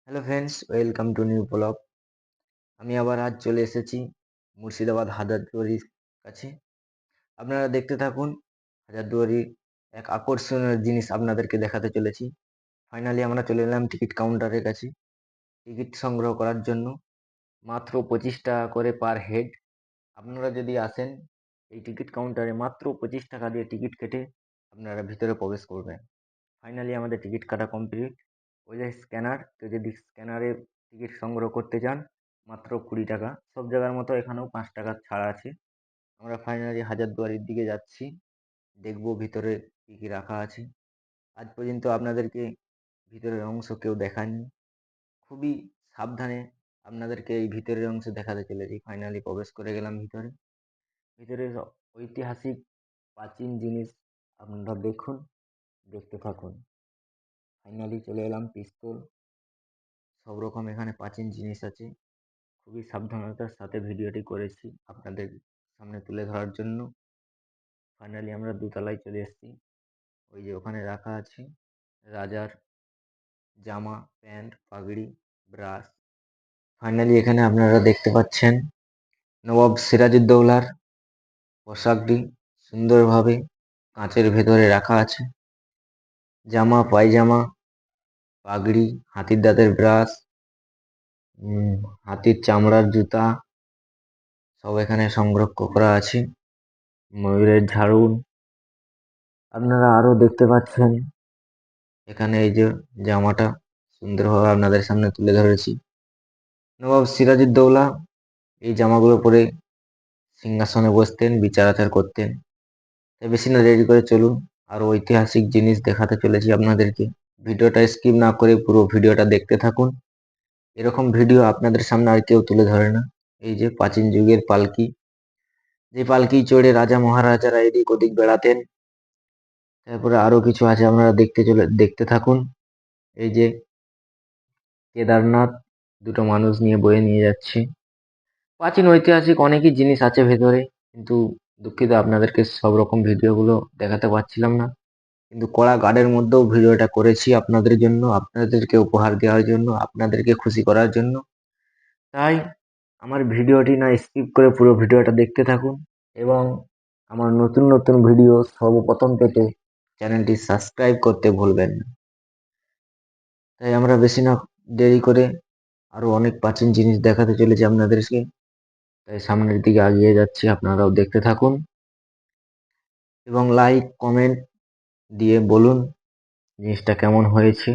Hello friends, welcome to new blog. আমি আবার আজ চলে এসেছি মুর্শিদাবাদ হাজারদুয়ারির কাছে। আপনারা দেখতে থাকুন। হাজারদুয়ারির এক আকর্ষণীয় জিনিস আপনাদেরকে দেখাতে চলেছি। ফাইনালি আমরা চলে এলাম টিকিট কাউন্টারের কাছে টিকিট সংগ্রহ করার জন্য। মাত্র 25 টাকা করে পার হেড। আপনারা যদি আসেন এই টিকিট কাউন্টারে মাত্র 25 টাকা দিয়ে টিকিট কেটে আপনারা ভিতরে প্রবেশ করবেন। ফাইনালি আমাদের টিকিট কাটা কমপ্লিট। ওই যে স্ক্যানার, তো যদি স্ক্যানারে টিকিট সংগ্রহ করতে চান মাত্র 20 টাকা। সব জায়গার মতো এখানেও 5 টাকা ছাড় আছে। আমরা ফাইনালি হাজারদুয়ারির দিকে যাচ্ছি, দেখবো ভিতরে কী কী রাখা আছে। আজ পর্যন্ত আপনাদেরকে ভিতরের অংশ কেউ দেখায়নি। খুবই সাবধানে আপনাদেরকে এই ভিতরের অংশ দেখাতে চলেছি। ফাইনালি প্রবেশ করে গেলাম ভিতরে। ভিতরের ঐতিহাসিক প্রাচীন জিনিস আপনারা দেখুন, দেখতে থাকুন। ফাইনালি চলে এলাম পিস্তল, সব রকম এখানে প্রাচীন জিনিস আছে। খুবই সাবধানতার সাথে ভিডিওটি করেছি আপনাদের সামনে তুলে ধরার জন্য। ফাইনালি আমরা দোতলায় চলে এসেছি। ওই যে ওখানে রাখা আছে রাজার জামা, প্যান্ট, পাগড়ি, ব্রাশ। ফাইনালি এখানে আপনারা দেখতে পাচ্ছেন নবাব সিরাজউদ্দৌলার পোশাকটি সুন্দরভাবে কাঁচের ভেতরে রাখা আছে। জামা, পায়জামা, পাগড়ি, হাতির দাঁতের ব্রাশ, হাতির চামড়ার জুতা সব এখানে সংরক্ষণ করা আছে। ময়ূরের ঝাড়ুন আপনারা আরো দেখতে পাচ্ছেন। এখানে এই যে জামাটা সুন্দরভাবে আপনাদের সামনে তুলে ধরেছি। নবাব সিরাজউদ্দৌলা এই জামাগুলো পরে সিংহাসনে বসতেন, বিচার আচার করতেন। তাই বেশি না দেরি করে চলুন, আরো ঐতিহাসিক জিনিস দেখাতে চলেছি আপনাদেরকে। ভিডিওটা স্কিপ না করে পুরো ভিডিওটা দেখতে থাকুন। এরকম ভিডিও আপনাদের সামনে আর কেউ তুলে ধরে না। এই যে প্রাচীন যুগের পালকি, যে পালকি চড়ে রাজা মহারাজারা এদিক ওদিক বেড়াতেন। তারপরে আরো কিছু আছে, আপনারা দেখতে থাকুন। এই যে কেদারনাথ দুটো মানুষ নিয়ে বয়ে নিয়ে যাচ্ছে। প্রাচীন ঐতিহাসিক অনেকই জিনিস আছে ভেতরে, কিন্তু দুঃখিত আপনাদেরকে সব রকম ভিডিওগুলো দেখাতে পারছিলাম না। কিন্তু কড়া গার্ডের মধ্যেও ভিডিওটা করেছি আপনাদের জন্য, আপনাদেরকে উপহার দেওয়ার জন্য, আপনাদেরকে খুশি করার জন্য। তাই আমার ভিডিওটি না স্কিপ করে পুরো ভিডিওটা দেখতে থাকুন, এবং আমার নতুন নতুন ভিডিও সর্বপ্রথম পেতে চ্যানেলটি সাবস্ক্রাইব করতে ভুলবেন না। তাই আমরা বেশি না দেরি করে আরো অনেক প্রাচীন জিনিস দেখাতে চলেছি আপনাদেরকে। তাই সামনের দিকে এগিয়ে যাচ্ছি, আপনারাও দেখতে থাকুন এবং লাইক কমেন্ট দিয়ে বলুন জিনিসটা কেমন হয়েছে।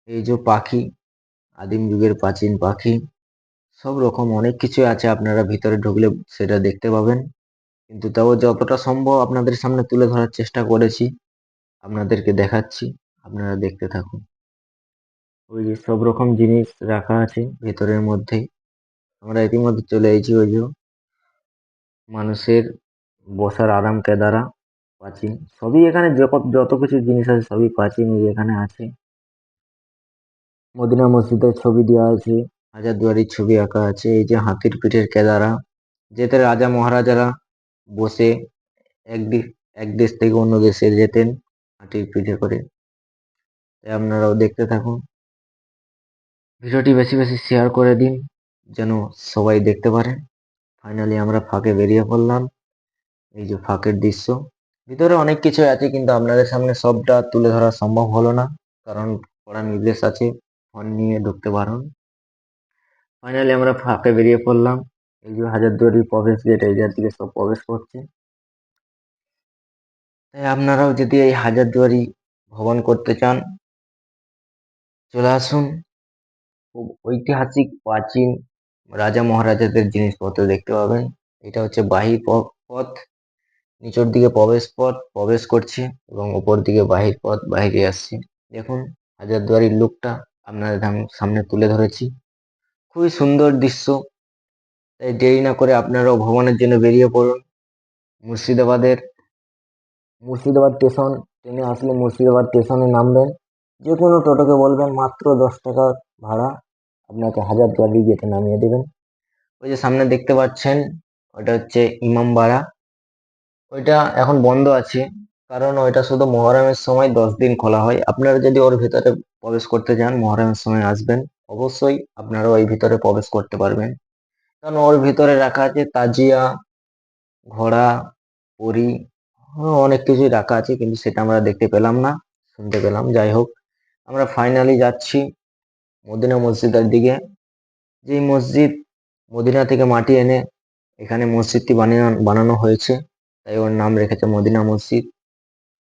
এই যে পাখি, আদিম যুগের প্রাচীন পাখি, সব রকম অনেক কিছু আছে। আপনারা ভিতরে ঢুকলে সেটা দেখতে পাবেন, কিন্তু তাও যতটা সম্ভব আপনাদের সামনে তুলে ধরার চেষ্টা করেছি, আপনাদেরকে দেখাচ্ছি। আপনারা দেখতে থাকুন। ওই যে সব রকম জিনিস রাখা আছে ভেতরের মধ্যেই। আমরা ইতিমধ্যে চলে এসেছি। ওই যে মানুষের বসার আরাম কেদারা, প্রাচীন সবই এখানে, যত কিছু জিনিস আছে সবই প্রাচীন এখানে আছে। মদিনা মসজিদের ছবি দেওয়া আছে, হাজারদুয়ারির ছবি আঁকা আছে। এই যে হাতির পিঠের কেদারা, যেতে রাজা মহারাজারা বসে এক দেশ থেকে অন্য দেশে যেতেন হাতির পিঠে করে। তাই আপনারাও দেখতে থাকুন। ভিডিওটি বেশি বেশি শেয়ার করে দিন যেন সবাই দেখতে পারে। ফাইনালি আমরা ফাঁকে বেরিয়ে পড়লাম। এই যে ফাঁকের দৃশ্য, ভিতরে অনেক কিছু আছে কিন্তু আপনাদের সামনে সবটা তুলে ধরা সম্ভব হলো না, কারণ কড়া নির্দেশ আছে ফোন নিয়ে ঢুকতে বারণ। ফাইনালি আমরা ফাঁকে বেরিয়ে পড়লাম। এই যে হাজারদুয়ারির প্রবেশ গেট, এই জায়গা থেকে সব প্রবেশ করছে। তাই আপনারাও যদি এই হাজারদুয়ারি ভ্রমণ করতে চান চলে আসুন। খুব ঐতিহাসিক প্রাচীন রাজা মহারাজাদের জিনিসপত্র দেখতে পাবেন। এটা হচ্ছে বাহির পথ, নিচের দিকে প্রবেশ পথ, প্রবেশ করছে, এবং উপর দিকে বাহির পথ, বাইরে আসছে। দেখুন হাজারদুয়ারির লুকটা আপনাদের সামনে তুলে ধরেছি। খুবই সুন্দর দৃশ্য। তাই দেরি না করে আপনারাও ভ্রমণের জন্য বেরিয়ে পড়ুন। মুর্শিদাবাদ স্টেশন, ট্রেনে আসলে মুর্শিদাবাদ স্টেশনে নামবেন। যে কোনো টোটোকে বলবেন, মাত্র 10 টাকা ভাড়া আপনাকে হাজারদুয়ারি গেটে নামিয়ে দেবেন। ওই যে সামনে দেখতে পাচ্ছেন ওটা হচ্ছে ইমামবাড়া। ওইটা এখন বন্ধ আছে, কারণ ওইটা শুধু মহরমের সময় 10 দিন খোলা হয়। আপনারা যদি ওর ভেতরে প্রবেশ করতে চান, মহরমের সময় আসবেন, অবশ্যই আপনারাও এই ভিতরে প্রবেশ করতে পারবেন। কারণ ওর ভিতরে রাখা আছে তাজিয়া, ঘোড়া, পরী, অনেক কিছুই রাখা আছে, কিন্তু সেটা আমরা দেখতে পেলাম না, শুনতে পেলাম। যাই হোক, আমরা ফাইনালি যাচ্ছি মদিনা মসজিদের দিকে। যেই মসজিদ মদিনা থেকে মাটি এনে এখানে মসজিদটি বানানো হয়েছে, তাই ওর নাম রেখেছে মদিনা মসজিদ।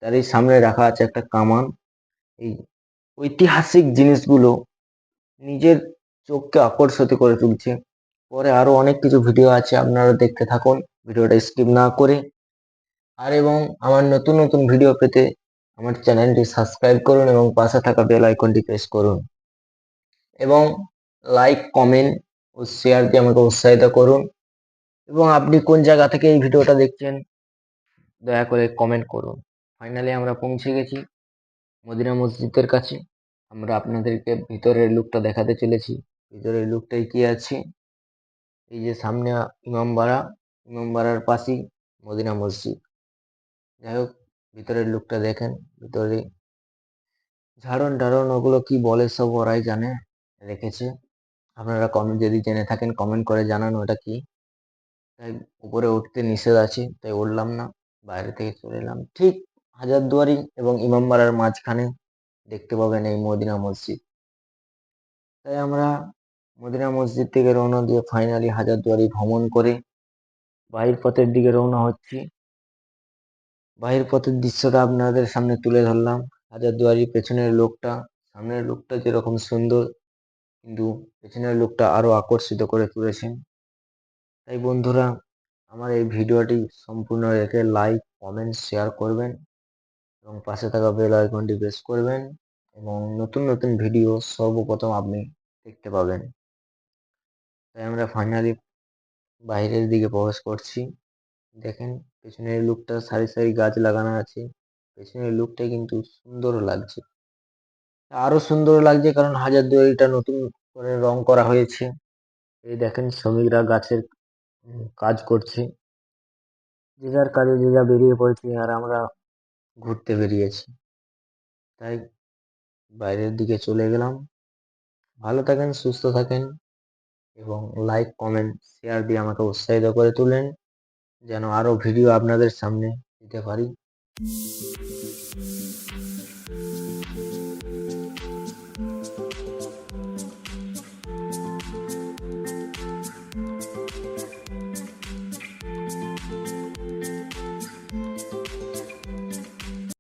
তার এই সামনে রাখা আছে একটা কামান। এই ঐতিহাসিক জিনিসগুলো নিজের চোখকে আকর্ষিত করে তুলছে। পরে আরো অনেক কিছু ভিডিও আছে, আপনারা দেখতে থাকুন, ভিডিওটা স্কিপ না করে। আর এবং আমার নতুন নতুন ভিডিও পেতে আমার চ্যানেলটি সাবস্ক্রাইব করুন এবং পাশে থাকা বেল আইকনটি প্রেস করুন এবং লাইক, কমেন্ট ও শেয়ার দিয়ে আমাকে উৎসাহিত করুন। এবং আপনি কোন জায়গা থেকে এই ভিডিওটা দেখছেন দয়া করে কমেন্ট করুন। ফাইনালি আমরা পৌঁছে গেছি মদিনা মসজিদের কাছে। আমরা আপনাদেরকে ভিতরের লুকটা দেখাতে চলেছি। ভিতরের লুকটাই কি আছে, এই যে সামনে ইমামবাড়া, ইমামবাড়ার পাশেই মদিনা মসজিদ। যাই হোক, ভিতরের লুকটা দেখেন। ভিতরে ঝাড়ন টাড়ন ওগুলো কি বলে সব ওরাই জানে, রেখেছে। আপনারা কমেন্ট যদি জেনে থাকেন কমেন্ট করে জানান ওটা কি। তাই উপরে উঠতে নিষেধ আছে, তাই উঠলাম না, বাইরে থেকে চলে এলাম। ঠিক হাজারদুয়ারি এবং ইমামবাড়ার মাঝখানে দেখতে পাবেন এই মদিনা মসজিদ। তাই আমরা মদিনা মসজিদ থেকে রওনা দিয়ে ফাইনালি হাজারদুয়ারি ভ্রমণ করে বাহির পথের দিকে রওনা হচ্ছি। বাহির পথের দৃশ্যটা আপনাদের সামনে তুলে ধরলাম। হাজারদুয়ারির পেছনের লোকটা, সামনের লোকটা যেরকম সুন্দর, কিন্তু পেছনের লোকটা আরো আকর্ষিত করে তুলেছেন। তাই বন্ধুরা, আমার এই ভিডিওটি সম্পূর্ণ দেখে লাইক, কমেন্ট, শেয়ার করবেন এবং পাশে থাকা বেল আইকনটি প্রেস করবেন এবং নতুন নতুন ভিডিও সর্বপ্রথম আপনি দেখতে পাবেন। তাই আমরা ফাইনালি বাইরের দিকে প্রবেশ করছি। দেখেন পেছনের লুকটা, সারি সারি গাছ লাগানো আছে, পেছনের লুকটা কিন্তু সুন্দর লাগছে। আরো সুন্দর লাগছে কারণ হাজারদুয়ারিটা নতুন করে রং করা হয়েছে। এই দেখেন শ্রমিকরা গাছের কাজ করছে, যে যার কাজে যে যা বেরিয়ে পড়েছে, আর আমরা ঘুরতে বেরিয়েছি। তাই বাইরের দিকে চলে গেলাম। ভালো থাকেন, সুস্থ থাকেন এবং লাইক, কমেন্ট, শেয়ার দিয়ে আমাকে উৎসাহিত করে তুলেন, যেন আরো ভিডিও আপনাদের সামনে দিতে পারি।